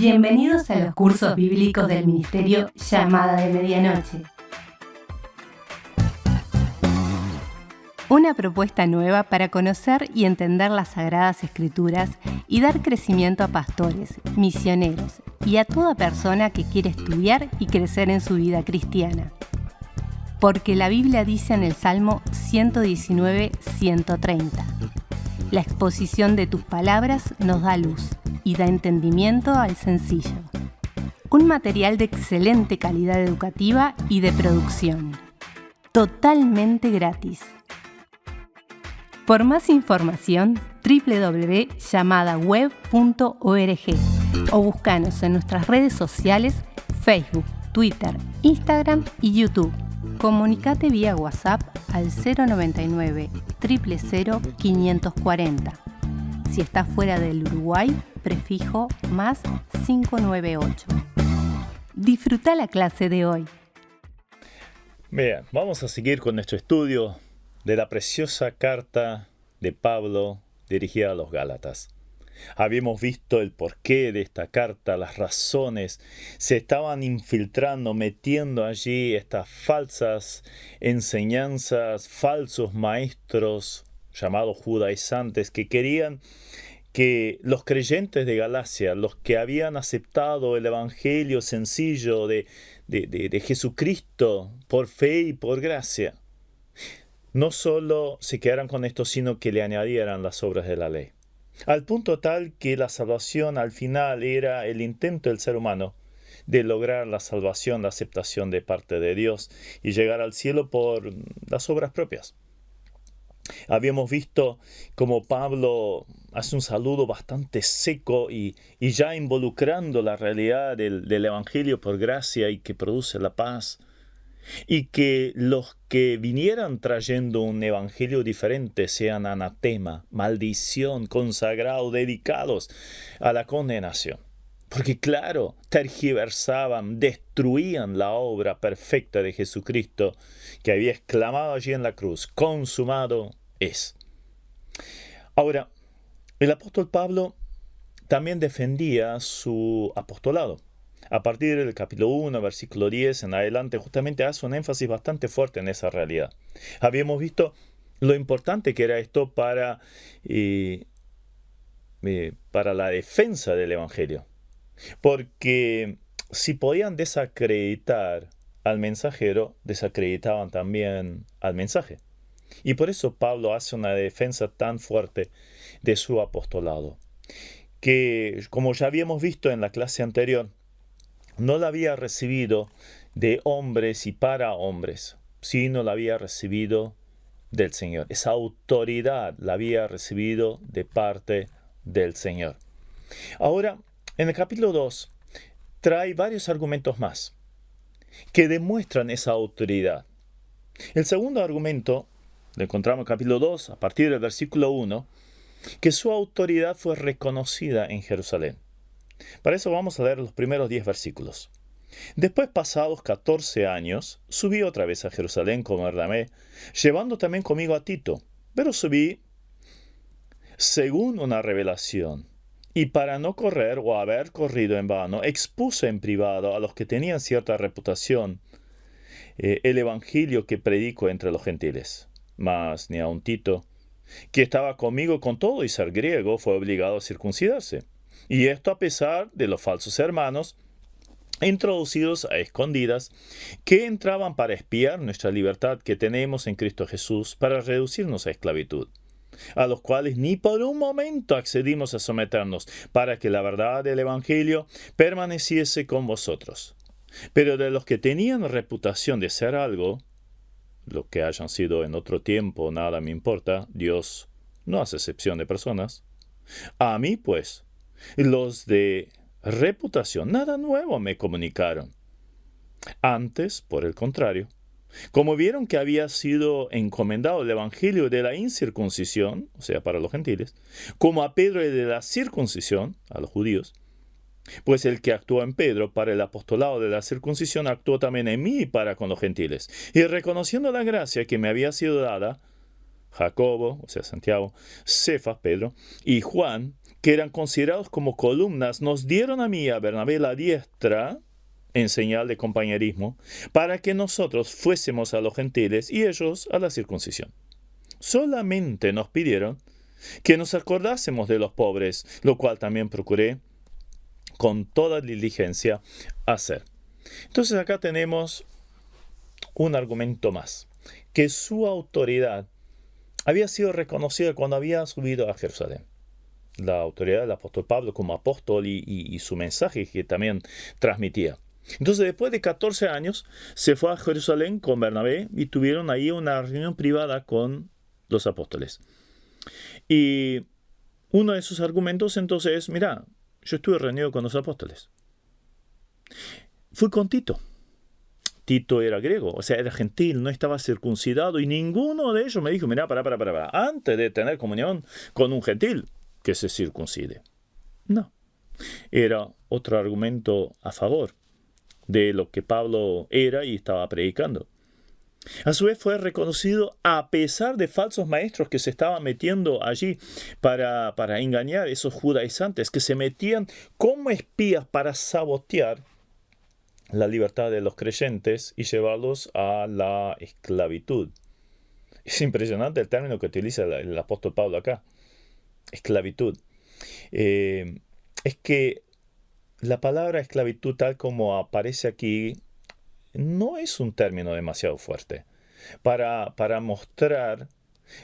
Bienvenidos a los cursos bíblicos del Ministerio Llamada de Medianoche. Una propuesta nueva para conocer y entender las Sagradas Escrituras y dar crecimiento a pastores, misioneros y a toda persona que quiere estudiar y crecer en su vida cristiana. Porque la Biblia dice en el Salmo 119:130: la exposición de tus palabras nos da luz y da entendimiento al sencillo. Un material de excelente calidad educativa y de producción. Totalmente gratis. Por más información, www.llamadaweb.org o búscanos en nuestras redes sociales, Facebook, Twitter, Instagram y YouTube. Comunicate vía WhatsApp al 099 000 540. Si estás fuera del Uruguay, prefijo más 598. Disfruta la clase de hoy. Bien, vamos a seguir con nuestro estudio de la preciosa carta de Pablo dirigida a los Gálatas. Habíamos visto el porqué de esta carta, las razones. Se estaban infiltrando, metiendo allí estas falsas enseñanzas, falsos maestros llamados judaizantes, que querían que los creyentes de Galacia, los que habían aceptado el evangelio sencillo de Jesucristo por fe y por gracia, no solo se quedaran con esto, sino que le añadieran las obras de la ley. Al punto tal que la salvación al final era el intento del ser humano de lograr la salvación, la aceptación de parte de Dios y llegar al cielo por las obras propias. Habíamos visto cómo Pablo hace un saludo bastante seco y ya involucrando la realidad del evangelio por gracia y que produce la paz. Y que los que vinieran trayendo un evangelio diferente sean anatema, maldición, consagrados, dedicados a la condenación. Porque claro, tergiversaban, destruían la obra perfecta de Jesucristo que había exclamado allí en la cruz: consumado es. Ahora, el apóstol Pablo también defendía su apostolado. A partir del capítulo 1, versículo 10 en adelante, justamente hace un énfasis bastante fuerte en esa realidad. Habíamos visto lo importante que era esto para la defensa del evangelio. Porque si podían desacreditar al mensajero, desacreditaban también al mensaje. Y por eso Pablo hace una defensa tan fuerte de su apostolado, que, como ya habíamos visto en la clase anterior, no la había recibido de hombres y para hombres, sino la había recibido del Señor. Esa autoridad la había recibido de parte del Señor. Ahora, en el capítulo 2, trae varios argumentos más que demuestran esa autoridad. El segundo argumento lo encontramos en el capítulo 2, a partir del versículo 1, que su autoridad fue reconocida en Jerusalén. Para eso vamos a leer los primeros 10 versículos. Después, pasados 14 años, subí otra vez a Jerusalén como ordené, llevando también conmigo a Tito. Pero subí según una revelación, y para no correr o haber corrido en vano, expuse en privado a los que tenían cierta reputación el evangelio que predico entre los gentiles. Mas ni aun Tito, que estaba conmigo con todo y ser griego, fue obligado a circuncidarse. Y esto a pesar de los falsos hermanos, introducidos a escondidas, que entraban para espiar nuestra libertad que tenemos en Cristo Jesús, para reducirnos a esclavitud, a los cuales ni por un momento accedimos a someternos, para que la verdad del Evangelio permaneciese con vosotros. Pero de los que tenían reputación de ser algo, lo que hayan sido en otro tiempo, nada me importa, Dios no hace excepción de personas. A mí, pues, los de reputación nada nuevo me comunicaron. Antes, por el contrario, como vieron que había sido encomendado el evangelio de la incircuncisión, o sea, para los gentiles, como a Pedro el de la circuncisión, a los judíos, pues el que actuó en Pedro para el apostolado de la circuncisión actuó también en mí para con los gentiles. Y reconociendo la gracia que me había sido dada, Jacobo, o sea, Santiago, Cefas, Pedro, y Juan, que eran considerados como columnas, nos dieron a mí y a Bernabé la diestra en señal de compañerismo, para que nosotros fuésemos a los gentiles y ellos a la circuncisión. Solamente nos pidieron que nos acordásemos de los pobres, lo cual también procuré con toda diligencia hacer. Entonces acá tenemos un argumento más, que su autoridad había sido reconocida cuando había subido a Jerusalén. La autoridad del apóstol Pablo como apóstol y su mensaje que también transmitía. Entonces, después de 14 años, se fue a Jerusalén con Bernabé y tuvieron ahí una reunión privada con los apóstoles. Y uno de sus argumentos entonces es, mira, yo estuve reunido con los apóstoles. Fui con Tito. Tito era griego, o sea, era gentil, no estaba circuncidado y ninguno de ellos me dijo, mira, para, antes de tener comunión con un gentil, que se circuncide. No. Era otro argumento a favor de lo que Pablo era y estaba predicando. A su vez fue reconocido a pesar de falsos maestros que se estaban metiendo allí para engañar a esos judaizantes que se metían como espías para sabotear la libertad de los creyentes y llevarlos a la esclavitud. Es impresionante el término que utiliza el apóstol Pablo acá. Esclavitud. Es que la palabra esclavitud, tal como aparece aquí, no es un término demasiado fuerte para mostrar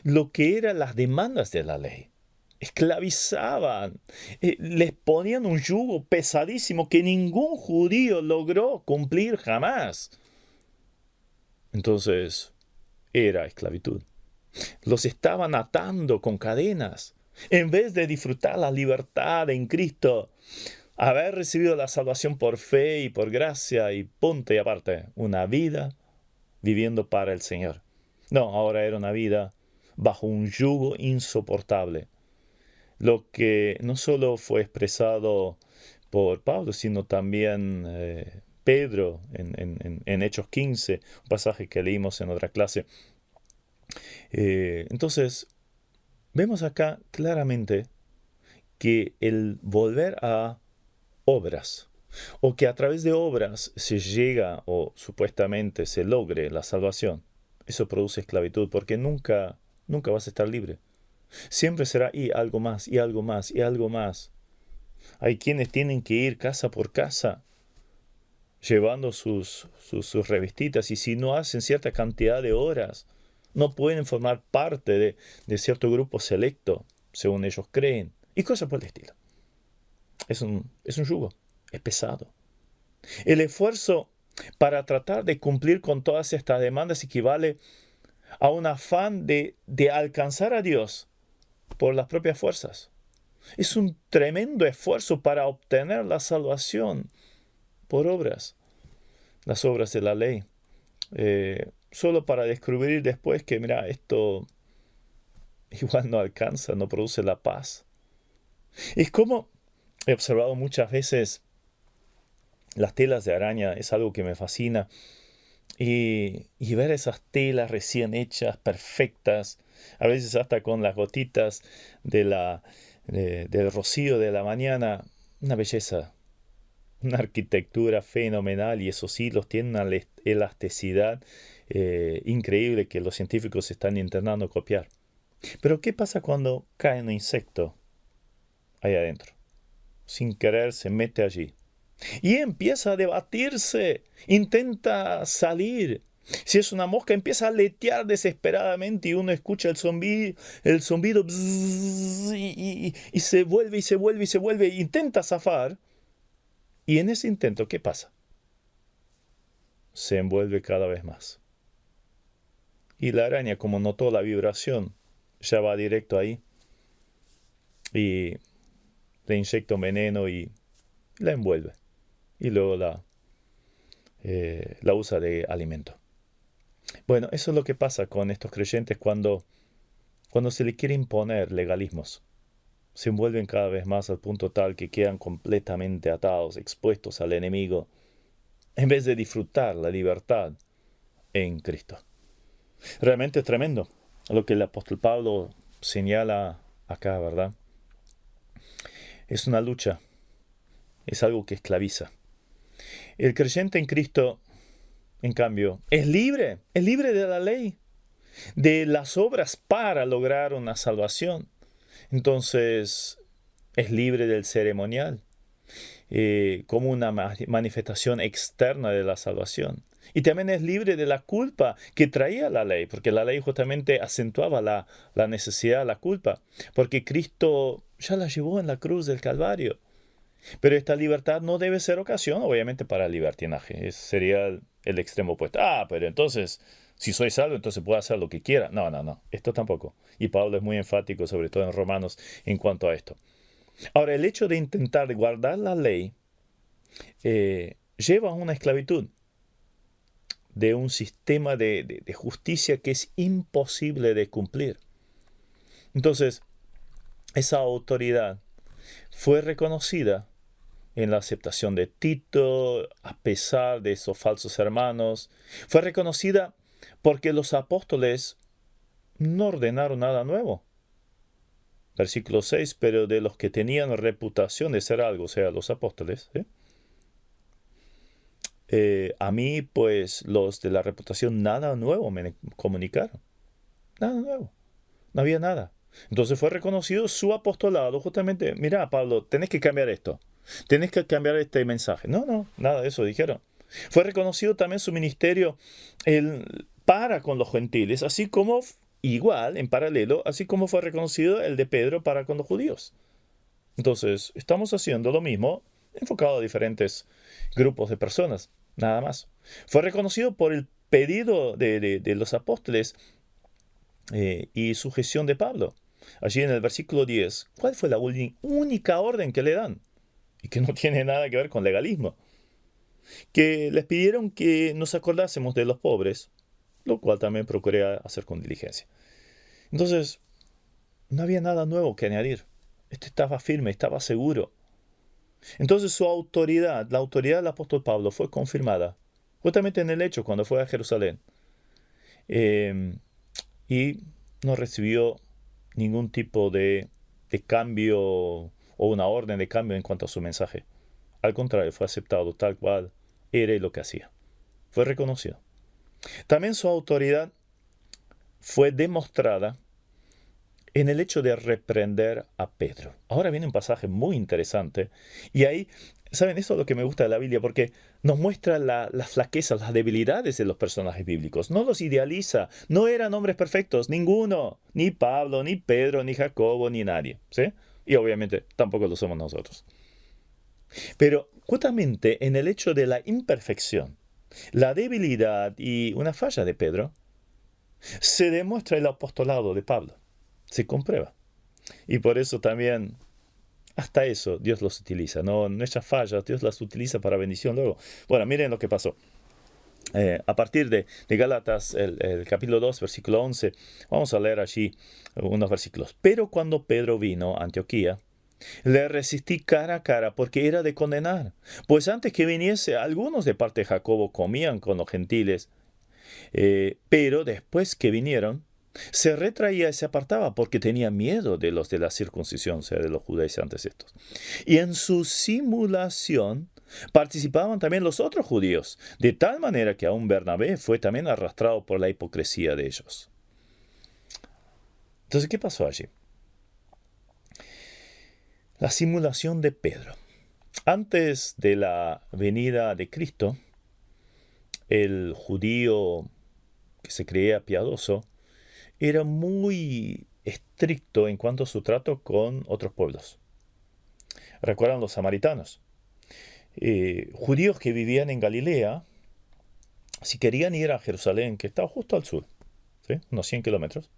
lo que eran las demandas de la ley. Esclavizaban, les ponían un yugo pesadísimo que ningún judío logró cumplir jamás. Entonces, era esclavitud. Los estaban atando con cadenas. En vez de disfrutar la libertad en Cristo, haber recibido la salvación por fe y por gracia y punto y aparte, una vida viviendo para el Señor. No, ahora era una vida bajo un yugo insoportable. Lo que no solo fue expresado por Pablo, sino también Pedro en Hechos 15, un pasaje que leímos en otra clase. Entonces, vemos acá claramente que el volver a obras, o que a través de obras se llega o supuestamente se logre la salvación, eso produce esclavitud, porque nunca vas a estar libre. Siempre será y algo más, y algo más, y algo más. Hay quienes tienen que ir casa por casa llevando sus revistitas, y si no hacen cierta cantidad de horas, no pueden formar parte de cierto grupo selecto, según ellos creen, y cosas por el estilo. Es un yugo, es pesado. El esfuerzo para tratar de cumplir con todas estas demandas equivale a un afán de alcanzar a Dios por las propias fuerzas. Es un tremendo esfuerzo para obtener la salvación por obras, las obras de la ley. Solo para descubrir después que, mira, esto igual no alcanza, no produce la paz. Es como he observado muchas veces las telas de araña, es algo que me fascina. Y ver esas telas recién hechas, perfectas, a veces hasta con las gotitas del rocío de la mañana, una belleza, una arquitectura fenomenal, y esos hilos tienen una elasticidad increíble que los científicos están intentando copiar. Pero ¿qué pasa cuando cae un insecto ahí adentro? Sin querer se mete allí y empieza a debatirse, intenta salir. Si es una mosca, empieza a aletear desesperadamente y uno escucha el zumbido bzz, y se vuelve, intenta zafar. Y en ese intento, ¿qué pasa? Se envuelve cada vez más. Y la araña, como notó la vibración, ya va directo ahí y le inyecta un veneno y la envuelve. Y luego la usa de alimento. Bueno, eso es lo que pasa con estos creyentes cuando se les quiere imponer legalismos. Se envuelven cada vez más al punto tal que quedan completamente atados, expuestos al enemigo, en vez de disfrutar la libertad en Cristo. Realmente es tremendo. lo que el apóstol Pablo señala acá, ¿verdad? Es una lucha, es algo que esclaviza. El creyente en Cristo, en cambio, es libre de la ley, de las obras para lograr una salvación. Entonces, es libre del ceremonial, como una manifestación externa de la salvación. Y también es libre de la culpa que traía la ley, porque la ley justamente acentuaba la necesidad, la culpa, porque Cristo ya la llevó en la cruz del Calvario. Pero esta libertad no debe ser ocasión, obviamente, para el libertinaje. Sería el extremo opuesto. Pero entonces, si soy salvo, entonces puedo hacer lo que quiera. No. Esto tampoco. Y Pablo es muy enfático, sobre todo en Romanos, en cuanto a esto. Ahora, el hecho de intentar guardar la ley lleva a una esclavitud de un sistema de justicia que es imposible de cumplir. Entonces, esa autoridad fue reconocida en la aceptación de Tito, a pesar de esos falsos hermanos. Fue reconocida porque los apóstoles no ordenaron nada nuevo. Versículo 6, pero de los que tenían reputación de ser algo, o sea, los apóstoles, a mí, pues, los de la reputación nada nuevo me comunicaron. Nada nuevo. No había nada. Entonces fue reconocido su apostolado, justamente, mira, Pablo, tenés que cambiar esto. Tenés que cambiar este mensaje. No, nada de eso dijeron. Fue reconocido también su ministerio para con los gentiles, así como, igual, en paralelo, así como fue reconocido el de Pedro para con los judíos. Entonces, estamos haciendo lo mismo, enfocado a diferentes grupos de personas, nada más. Fue reconocido por el pedido de los apóstoles y sujeción de Pablo. Allí en el versículo 10, ¿cuál fue la única orden que le dan? Y que no tiene nada que ver con legalismo. Que les pidieron que nos acordásemos de los pobres, lo cual también procuré hacer con diligencia. Entonces, no había nada nuevo que añadir. Este estaba firme, estaba seguro. Entonces su autoridad, la autoridad del apóstol Pablo, fue confirmada justamente en el hecho cuando fue a Jerusalén. Y no recibió ningún tipo de cambio o una orden de cambio en cuanto a su mensaje. Al contrario, fue aceptado tal cual era y lo que hacía. Fue reconocido. También su autoridad fue demostrada en el hecho de reprender a Pedro. Ahora viene un pasaje muy interesante y ahí, ¿saben? Esto es lo que me gusta de la Biblia porque nos muestra las flaquezas, las debilidades de los personajes bíblicos. No los idealiza. No eran hombres perfectos, ninguno. Ni Pablo, ni Pedro, ni Jacobo, ni nadie. ¿Sí? Y obviamente tampoco lo somos nosotros. Pero justamente en el hecho de la imperfección, la debilidad y una falla de Pedro, se demuestra el apostolado de Pablo. Se comprueba. Y por eso también, hasta eso, Dios los utiliza. No, nuestras fallas, Dios las utiliza para bendición luego. Bueno, miren lo que pasó. A partir de Gálatas, el capítulo 2, versículo 11, vamos a leer allí unos versículos. Pero cuando Pedro vino a Antioquía, le resistí cara a cara porque era de condenar. Pues antes que viniese, algunos de parte de Jacobo comían con los gentiles. Pero después que vinieron, se retraía y se apartaba porque tenía miedo de los de la circuncisión, o sea, de los judaizantes estos. Y en su simulación participaban también los otros judíos, de tal manera que aún Bernabé fue también arrastrado por la hipocresía de ellos. Entonces, ¿qué pasó allí? La simulación de Pedro. Antes de la venida de Cristo, el judío que se creía piadoso era muy estricto en cuanto a su trato con otros pueblos. ¿Recuerdan los samaritanos? Judíos que vivían en Galilea, si querían ir a Jerusalén, que estaba justo al sur, ¿sí? Unos 100 kilómetros,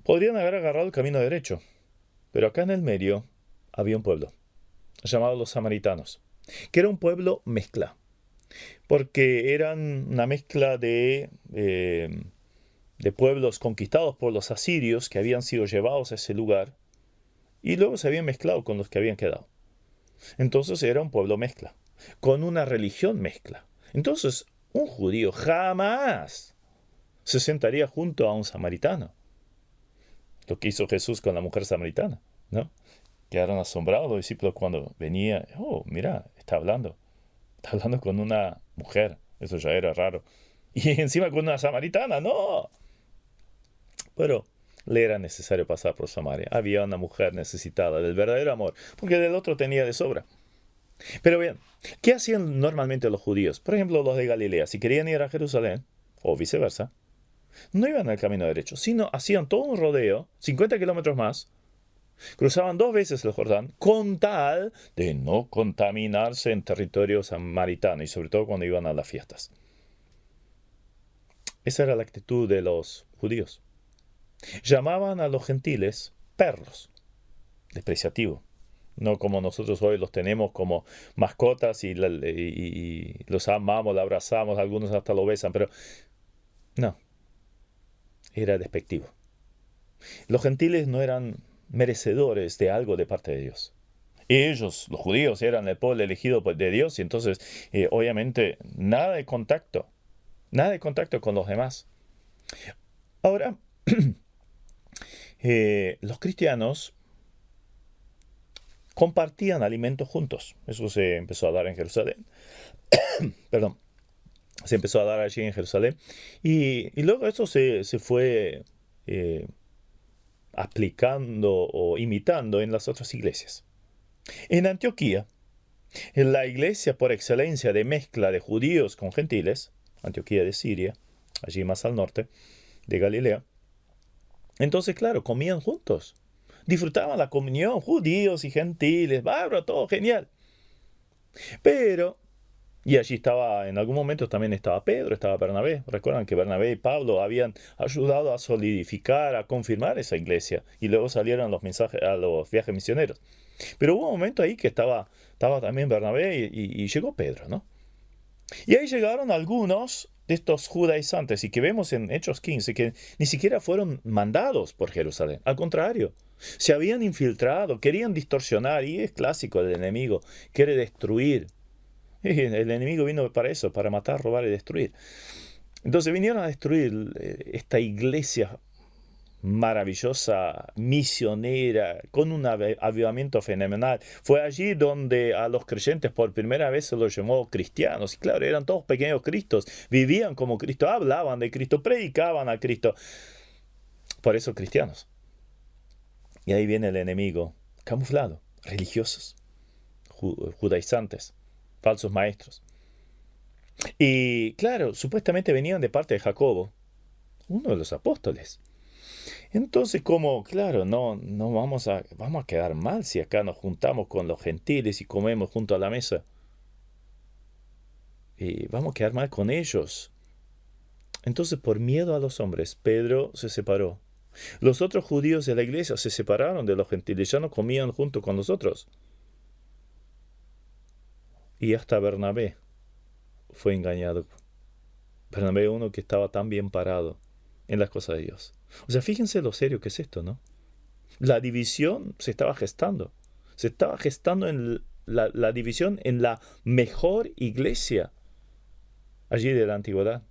podrían haber agarrado el camino derecho, pero acá en el medio había un pueblo llamado los samaritanos, que era un pueblo mezcla, porque eran una mezcla de pueblos conquistados por los asirios que habían sido llevados a ese lugar y luego se habían mezclado con los que habían quedado. Entonces era un pueblo mezcla, con una religión mezcla. Entonces un judío jamás se sentaría junto a un samaritano. Lo que hizo Jesús con la mujer samaritana, ¿no? Quedaron asombrados los discípulos cuando venía. Oh, mira, está hablando con una mujer. Eso ya era raro. Y encima con una samaritana, no. Pero le era necesario pasar por Samaria. Había una mujer necesitada del verdadero amor, porque del otro tenía de sobra. Pero bien, ¿qué hacían normalmente los judíos? Por ejemplo, los de Galilea, si querían ir a Jerusalén, o viceversa, no iban al camino derecho, sino hacían todo un rodeo, 50 kilómetros más, cruzaban 2 veces el Jordán, con tal de no contaminarse en territorio samaritano, y sobre todo cuando iban a las fiestas. Esa era la actitud de los judíos. Llamaban a los gentiles perros, despreciativo. No como nosotros hoy los tenemos como mascotas y los amamos, los abrazamos, algunos hasta lo besan, pero no, era despectivo. Los gentiles no eran merecedores de algo de parte de Dios. Ellos, los judíos, eran el pueblo elegido de Dios y entonces obviamente nada de contacto con los demás. Ahora, los cristianos compartían alimentos juntos. Eso se empezó a dar en Jerusalén. Perdón. Se empezó a dar allí en Jerusalén. Y luego eso se fue aplicando o imitando en las otras iglesias. En Antioquía, en la iglesia por excelencia de mezcla de judíos con gentiles, Antioquía de Siria, allí más al norte de Galilea, entonces, claro, comían juntos. Disfrutaban la comunión, judíos y gentiles, bárbaro, todo genial. Pero, y allí estaba, en algún momento también estaba Pedro, estaba Bernabé. Recuerdan que Bernabé y Pablo habían ayudado a solidificar, a confirmar esa iglesia. Y luego salieron los mensajes a los viajes misioneros. Pero hubo un momento ahí que estaba también Bernabé y llegó Pedro, ¿no? Y ahí llegaron algunos de estos judaizantes, y que vemos en Hechos 15, que ni siquiera fueron mandados por Jerusalén. Al contrario, se habían infiltrado, querían distorsionar, y es clásico del enemigo, quiere destruir. El enemigo vino para eso, para matar, robar y destruir. Entonces vinieron a destruir esta iglesia maravillosa, misionera, con un avivamiento fenomenal. Fue allí donde a los creyentes por primera vez se los llamó cristianos. Y claro, eran todos pequeños cristos, vivían como Cristo, hablaban de Cristo, predicaban a Cristo. Por eso cristianos. Y ahí viene el enemigo, camuflado, religiosos, judaizantes, falsos maestros. Y claro, supuestamente venían de parte de Jacobo, uno de los apóstoles. Entonces, como, claro, no vamos a quedar mal si acá nos juntamos con los gentiles y comemos junto a la mesa. Y vamos a quedar mal con ellos. Entonces, por miedo a los hombres, Pedro se separó. Los otros judíos de la iglesia se separaron de los gentiles, ya no comían junto con nosotros. Y hasta Bernabé fue engañado. Bernabé, uno que estaba tan bien parado en las cosas de Dios. O sea, fíjense lo serio que es esto, ¿no? La división se estaba gestando. Se estaba gestando en la división en la mejor iglesia allí de la antigüedad.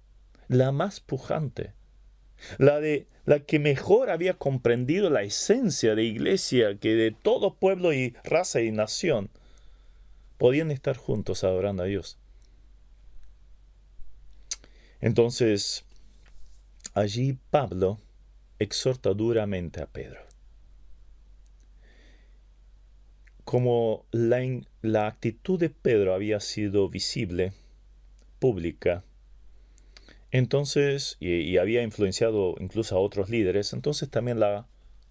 La más pujante. La que mejor había comprendido la esencia de iglesia, que de todo pueblo y raza y nación podían estar juntos adorando a Dios. Entonces, allí Pablo exhorta duramente a Pedro. Como la actitud de Pedro había sido visible, pública, entonces, y había influenciado incluso a otros líderes, entonces también la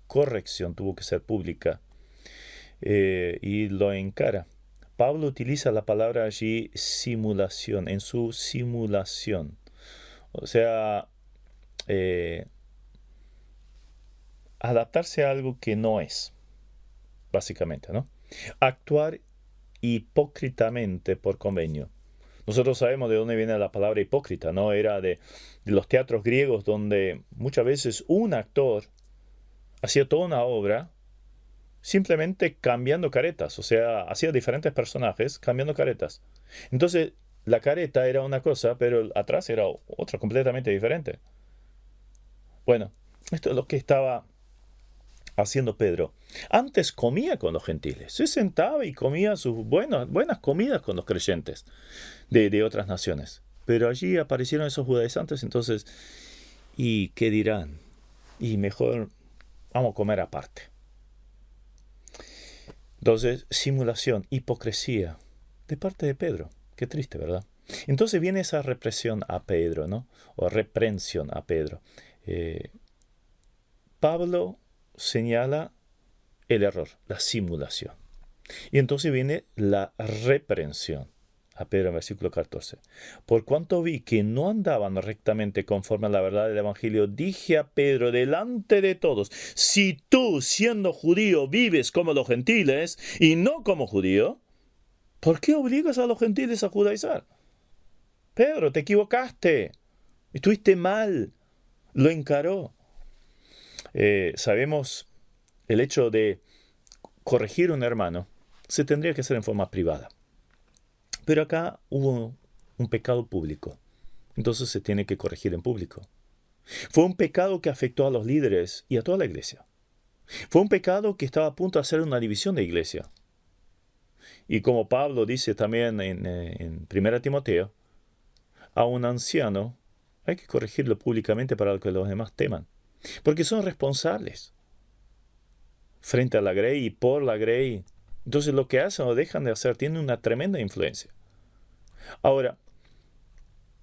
corrección tuvo que ser pública y lo encara. Pablo utiliza la palabra allí simulación, en su simulación. O sea, adaptarse a algo que no es, básicamente, ¿no? Actuar hipócritamente por convenio. Nosotros sabemos de dónde viene la palabra hipócrita, ¿no? Era de los teatros griegos donde muchas veces un actor hacía toda una obra simplemente cambiando caretas, o sea, hacía diferentes personajes cambiando caretas. Entonces, la careta era una cosa, pero atrás era otra completamente diferente. Bueno, esto es lo que estaba haciendo Pedro. Antes comía con los gentiles, se sentaba y comía sus buenas comidas con los creyentes de otras naciones. Pero allí aparecieron esos judaizantes, entonces, ¿y qué dirán? Y mejor vamos a comer aparte. Entonces, simulación, hipocresía de parte de Pedro. Qué triste, ¿verdad? Entonces viene esa represión a Pedro, ¿no? O reprensión a Pedro. Pablo señala el error, la simulación. Y entonces viene la reprensión a Pedro en versículo 14. Por cuanto vi que no andaban rectamente conforme a la verdad del Evangelio, dije a Pedro delante de todos, si tú, siendo judío, vives como los gentiles y no como judío, ¿por qué obligas a los gentiles a judaizar? Pedro, te equivocaste, estuviste mal, lo encaró. Sabemos el hecho de corregir a un hermano se tendría que hacer en forma privada. Pero acá hubo un pecado público. Entonces se tiene que corregir en público. Fue un pecado que afectó a los líderes y a toda la iglesia. Fue un pecado que estaba a punto de hacer una división de iglesia. Y como Pablo dice también en 1 Timoteo, a un anciano hay que corregirlo públicamente para que los demás teman. Porque son responsables frente a la grey y por la grey. Entonces lo que hacen o dejan de hacer tiene una tremenda influencia. Ahora,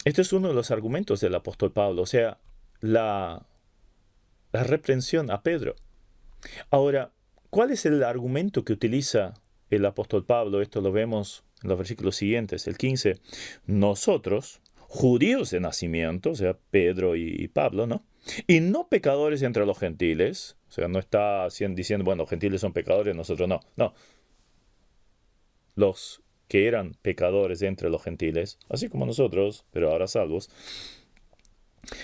este es uno de los argumentos del apóstol Pablo, o sea, la reprensión a Pedro. Ahora, ¿cuál es el argumento que utiliza el apóstol Pablo? Esto lo vemos en los versículos siguientes, el 15. Nosotros, judíos de nacimiento, o sea, Pedro y Pablo, ¿no? Y no pecadores entre los gentiles, o sea, no está diciendo, bueno, los gentiles son pecadores, nosotros no. No. Los que eran pecadores entre los gentiles, así como nosotros, pero ahora salvos,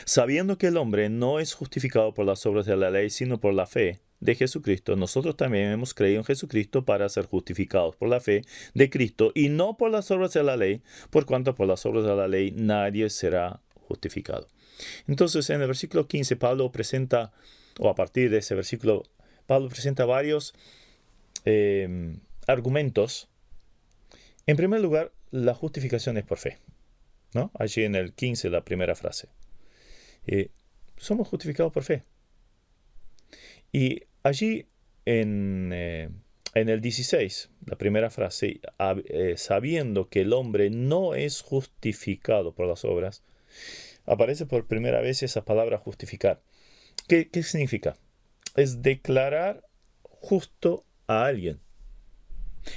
sabiendo que el hombre no es justificado por las obras de la ley, sino por la fe de Jesucristo, nosotros también hemos creído en Jesucristo para ser justificados por la fe de Cristo y no por las obras de la ley, por cuanto por las obras de la ley nadie será justificado. Entonces, en el versículo 15, Pablo presenta, o a partir de ese versículo, Pablo presenta varios argumentos. En primer lugar, la justificación es por fe, ¿no? Allí en el 15, la primera frase. Somos justificados por fe. Y allí en el 16, la primera frase, sabiendo que el hombre no es justificado por las obras, aparece por primera vez esa palabra justificar. ¿Qué significa? Es declarar justo a alguien.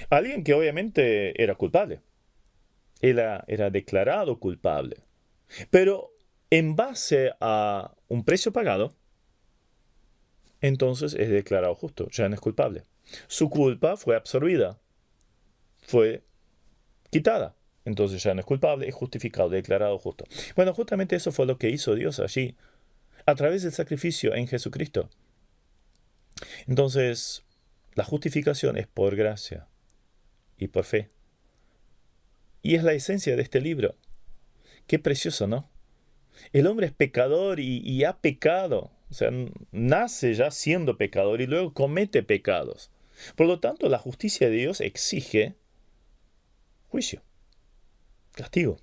Alguien que obviamente era culpable. Era declarado culpable. Pero en base a un precio pagado, entonces es declarado justo. Ya no es culpable. Su culpa fue absorbida. Fue quitada. Entonces ya no es culpable, es justificado, declarado justo. Bueno, justamente eso fue lo que hizo Dios allí, a través del sacrificio en Jesucristo. Entonces, la justificación es por gracia y por fe. Y es la esencia de este libro. Qué precioso, ¿no? El hombre es pecador y ha pecado. O sea, nace ya siendo pecador y luego comete pecados. Por lo tanto, la justicia de Dios exige juicio, castigo.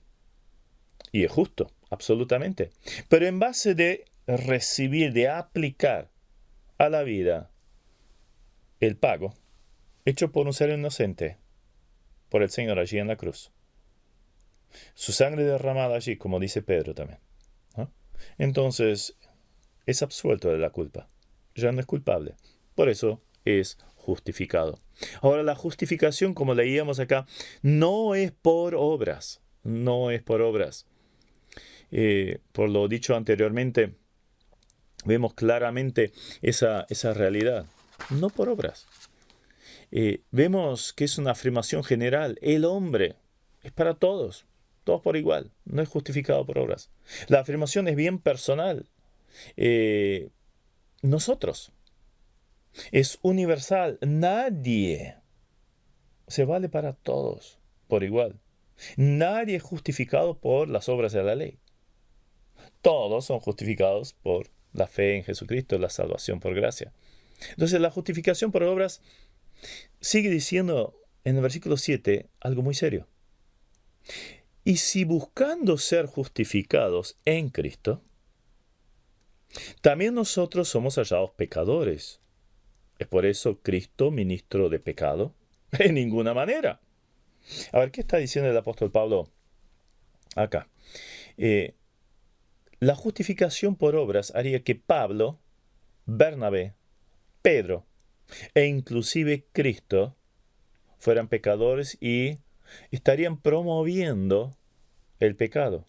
Y es justo, absolutamente. Pero en base de recibir, de aplicar a la vida el pago hecho por un ser inocente, por el Señor allí en la cruz. Su sangre derramada allí, como dice Pedro también, ¿no? Entonces, es absuelto de la culpa. Ya no es culpable. Por eso es justificado. Ahora, la justificación, como leíamos acá, no es por obras. No es por obras. Por lo dicho anteriormente, vemos claramente esa realidad. No por obras. Vemos que es una afirmación general. El hombre es para todos por igual. No es justificado por obras. La afirmación es bien personal. Nosotros. Es universal. Nadie se vale para todos por igual. Nadie es justificado por las obras de la ley. Todos son justificados por la fe en Jesucristo, la salvación por gracia. Entonces la justificación por obras sigue diciendo en el versículo 7 algo muy serio. Y si buscando ser justificados en Cristo, también nosotros somos hallados pecadores. ¿Es por eso Cristo ministro de pecado? En ninguna manera. A ver, ¿qué está diciendo el apóstol Pablo acá? La justificación por obras haría que Pablo, Bernabé, Pedro e inclusive Cristo fueran pecadores y estarían promoviendo el pecado.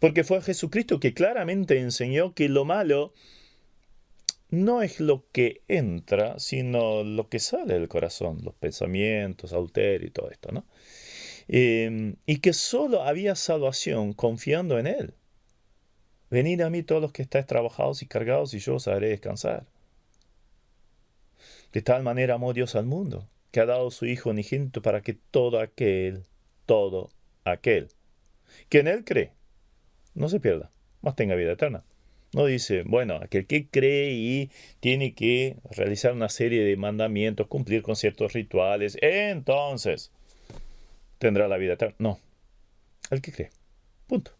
Porque fue Jesucristo que claramente enseñó que lo malo no es lo que entra, sino lo que sale del corazón, los pensamientos, adulterio y todo esto, ¿no? Y que solo había salvación confiando en Él. Venid a mí todos los que estáis trabajados y cargados, y yo os haré descansar. De tal manera amó Dios al mundo, que ha dado su Hijo unigénito para que todo aquel, que en Él cree, no se pierda, mas tenga vida eterna. No dice, bueno, aquel que cree y tiene que realizar una serie de mandamientos, cumplir con ciertos rituales, entonces tendrá la vida eterna. No, el que cree, punto.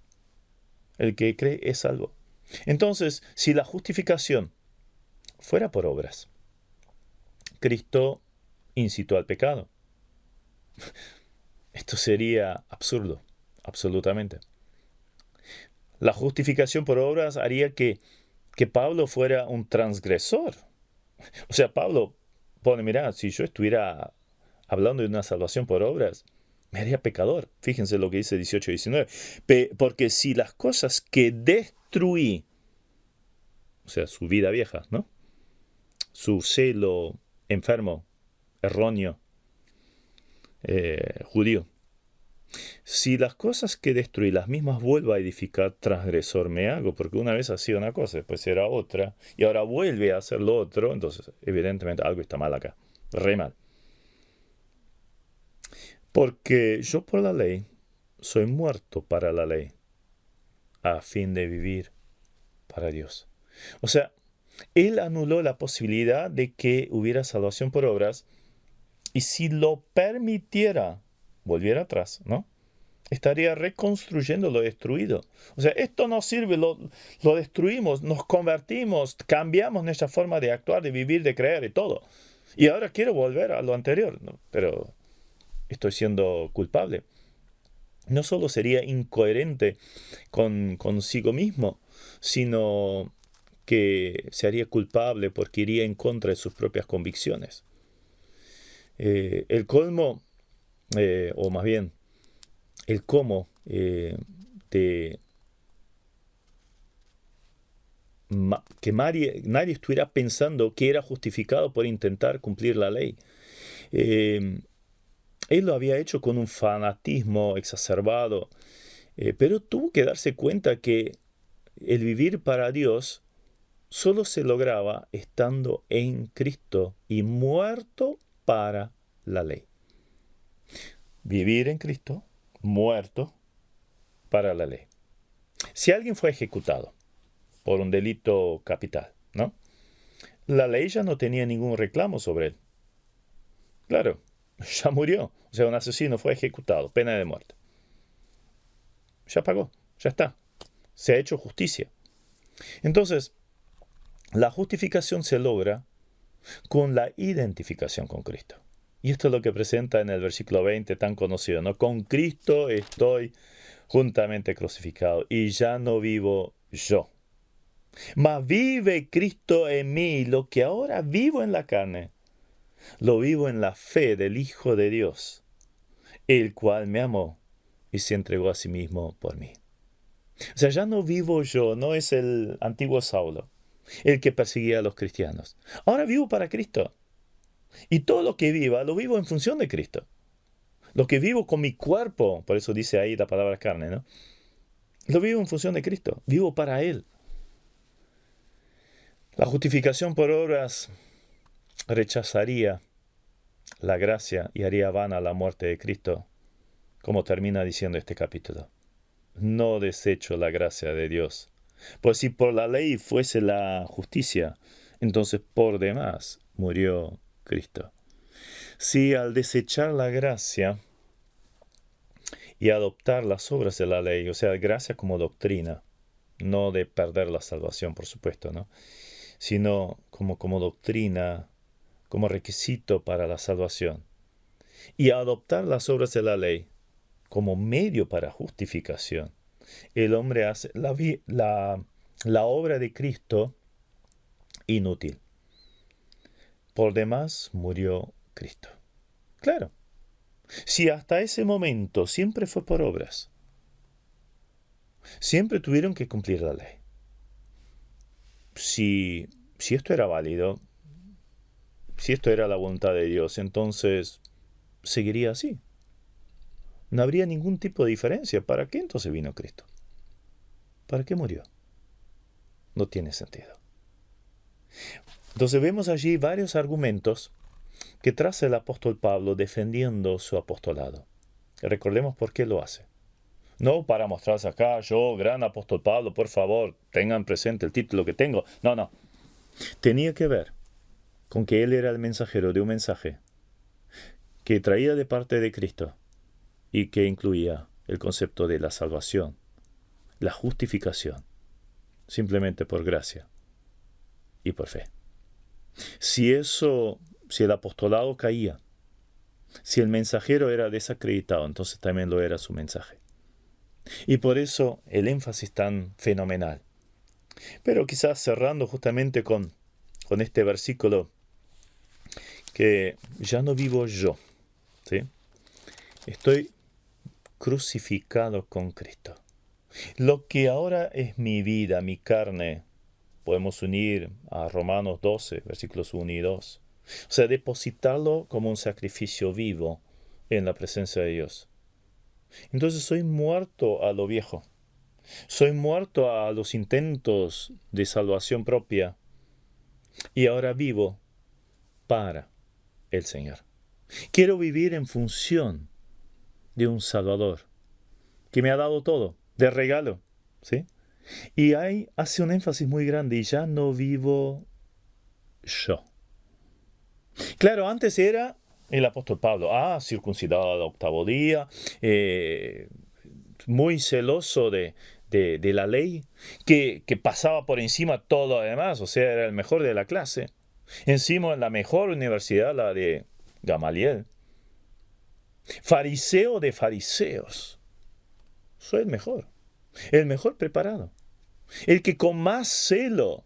El que cree es salvo. Entonces, si la justificación fuera por obras, Cristo incitó al pecado. Esto sería absurdo, absolutamente. La justificación por obras haría que Pablo fuera un transgresor. O sea, Pablo pone, mira, si yo estuviera hablando de una salvación por obras, me haría pecador. Fíjense lo que dice 18 y 19. Porque si las cosas que destruí, o sea, su vida vieja, ¿no? Su celo enfermo, erróneo, judío. Si las cosas que destruí, las mismas vuelvo a edificar, transgresor me hago, porque una vez hacía una cosa, después era otra, y ahora vuelve a hacer lo otro, entonces evidentemente algo está mal acá, re mal. Porque yo por la ley soy muerto para la ley, a fin de vivir para Dios. O sea, él anuló la posibilidad de que hubiera salvación por obras, y si lo permitiera, volviera atrás, ¿no? Estaría reconstruyendo lo destruido. O sea, esto no sirve, lo destruimos, nos convertimos, cambiamos nuestra forma de actuar, de vivir, de creer y todo. Y ahora quiero volver a lo anterior, ¿no? Pero estoy siendo culpable. No solo sería incoherente consigo mismo, sino que se haría culpable porque iría en contra de sus propias convicciones. El colmo, o más bien, el cómo que nadie estuviera pensando que era justificado por intentar cumplir la ley. Él lo había hecho con un fanatismo exacerbado, pero tuvo que darse cuenta que el vivir para Dios solo se lograba estando en Cristo y muerto para la ley. Vivir en Cristo, muerto para la ley. Si alguien fue ejecutado por un delito capital, ¿no? La ley ya no tenía ningún reclamo sobre él. Claro, ya murió. O sea, un asesino fue ejecutado, pena de muerte. Ya pagó, ya está. Se ha hecho justicia. Entonces, la justificación se logra con la identificación con Cristo. Y esto es lo que presenta en el versículo 20 tan conocido, ¿no? Con Cristo estoy juntamente crucificado y ya no vivo yo, mas vive Cristo en mí. Lo que ahora vivo en la carne, lo vivo en la fe del Hijo de Dios, el cual me amó y se entregó a sí mismo por mí. O sea, ya no vivo yo, no es el antiguo Saulo, el que perseguía a los cristianos. Ahora vivo para Cristo. Y todo lo que viva, lo vivo en función de Cristo. Lo que vivo con mi cuerpo, por eso dice ahí la palabra carne, ¿no? Lo vivo en función de Cristo, vivo para Él. La justificación por obras rechazaría la gracia y haría vana la muerte de Cristo, como termina diciendo este capítulo. No desecho la gracia de Dios, Pues si por la ley fuese la justicia, entonces por demás murió Cristo. Si al desechar la gracia y adoptar las obras de la ley, o sea, gracia como doctrina, no de perder la salvación, por supuesto, ¿no? Sino como doctrina, como requisito para la salvación, y adoptar las obras de la ley como medio para justificación, el hombre hace la obra de Cristo inútil. Por demás murió Cristo. Claro, si hasta ese momento siempre fue por obras, siempre tuvieron que cumplir la ley. Si esto era válido, si esto era la voluntad de Dios, entonces seguiría así. No habría ningún tipo de diferencia. ¿Para qué entonces vino Cristo? ¿Para qué murió? No tiene sentido. Entonces vemos allí varios argumentos que traza el apóstol Pablo defendiendo su apostolado. Recordemos por qué lo hace. No para mostrarse acá, yo, gran apóstol Pablo, por favor, tengan presente el título que tengo. No. Tenía que ver con que él era el mensajero de un mensaje que traía de parte de Cristo y que incluía el concepto de la salvación, la justificación, simplemente por gracia y por fe. Si el apostolado caía, si el mensajero era desacreditado, entonces también lo era su mensaje. Y por eso el énfasis tan fenomenal. Pero quizás cerrando justamente con este versículo, que ya no vivo yo, ¿sí? Estoy crucificado con Cristo. Lo que ahora es mi vida, mi carne, podemos unir a Romanos 12, versículos 1 y 2. O sea, depositarlo como un sacrificio vivo en la presencia de Dios. Entonces soy muerto a lo viejo. Soy muerto a los intentos de salvación propia. Y ahora vivo para el Señor. Quiero vivir en función de un Salvador que me ha dado todo, de regalo, ¿sí? Y ahí hace un énfasis muy grande, y ya no vivo yo. Claro, antes era el apóstol Pablo, circuncidado al octavo día, muy celoso de la ley, que pasaba por encima todo lo demás, o sea, era el mejor de la clase. Encima la mejor universidad, la de Gamaliel. Fariseo de fariseos. Soy el mejor preparado, el que con más celo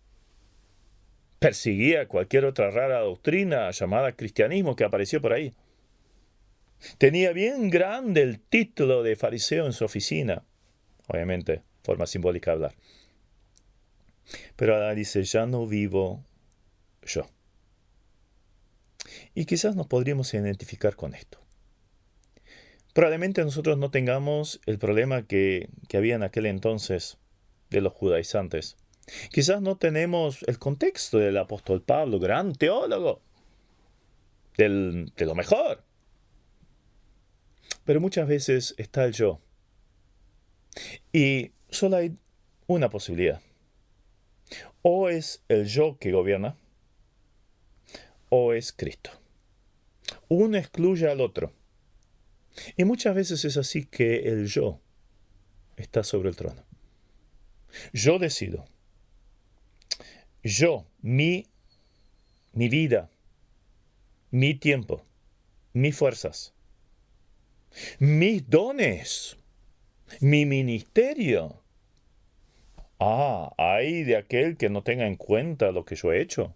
perseguía cualquier otra rara doctrina llamada cristianismo que apareció por ahí. Tenía bien grande el título de fariseo en su oficina. Obviamente, forma simbólica de hablar. Pero ahora dice, ya no vivo yo. Y quizás nos podríamos identificar con esto. Probablemente nosotros no tengamos el problema que había en aquel entonces de los judaizantes. Quizás no tenemos el contexto del apóstol Pablo, gran teólogo, de lo mejor. Pero muchas veces está el yo. Y solo hay una posibilidad. O es el yo que gobierna, o es Cristo. Uno excluye al otro. Y muchas veces es así que el yo está sobre el trono. Yo decido. Yo, mi vida, mi tiempo, mis fuerzas, mis dones, mi ministerio. Ay de aquel que no tenga en cuenta lo que yo he hecho.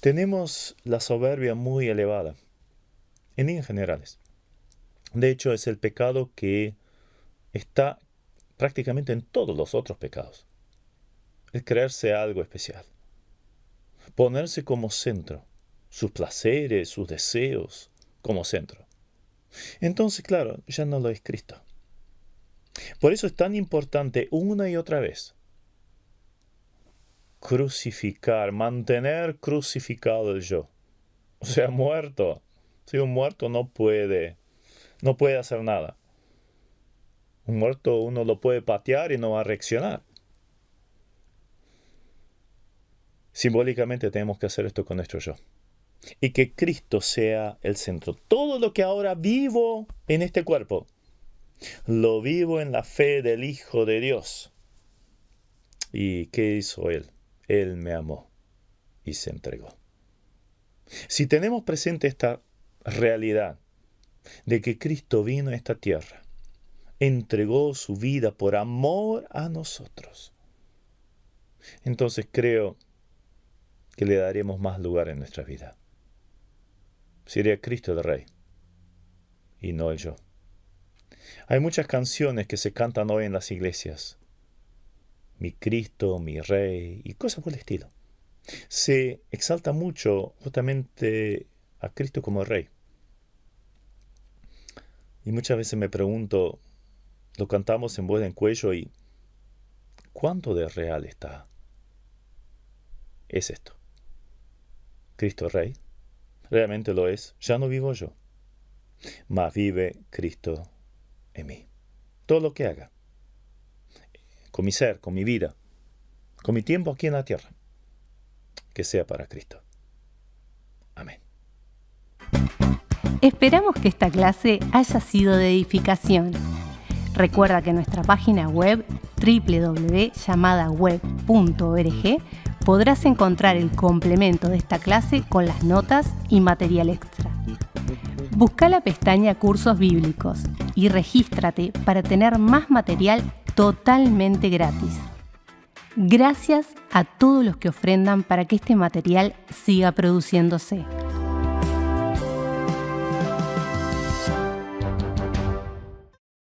Tenemos la soberbia muy elevada, en líneas generales. De hecho, es el pecado que está prácticamente en todos los otros pecados. El creerse algo especial. Ponerse como centro. Sus placeres, sus deseos como centro. Entonces, claro, ya no lo es Cristo. Por eso es tan importante una y otra vez crucificar, mantener crucificado el yo. O sea, muerto. Si un muerto no puede hacer nada. Un muerto uno lo puede patear y no va a reaccionar. Simbólicamente tenemos que hacer esto con nuestro yo. Y que Cristo sea el centro. Todo lo que ahora vivo en este cuerpo, lo vivo en la fe del Hijo de Dios. ¿Y qué hizo Él? Él me amó y se entregó. Si tenemos presente esta realidad de que Cristo vino a esta tierra, entregó su vida por amor a nosotros, entonces creo que le daremos más lugar en nuestra vida. Sería Cristo el Rey y no el yo. Hay muchas canciones que se cantan hoy en las iglesias. Mi Cristo, mi Rey y cosas por el estilo. Se exalta mucho justamente a Cristo como Rey. Y muchas veces me pregunto, lo cantamos en voz en cuello y ¿cuánto de real está? Es esto. Cristo Rey. Realmente lo es. Ya no vivo yo, mas vive Cristo en mí. Todo lo que haga, con mi ser, con mi vida, con mi tiempo aquí en la tierra, que sea para Cristo. Amén. Esperamos que esta clase haya sido de edificación. Recuerda que en nuestra página web www.llamadaweb.org podrás encontrar el complemento de esta clase con las notas y material extra. Busca la pestaña Cursos Bíblicos y regístrate para tener más material totalmente gratis. Gracias a todos los que ofrendan para que este material siga produciéndose.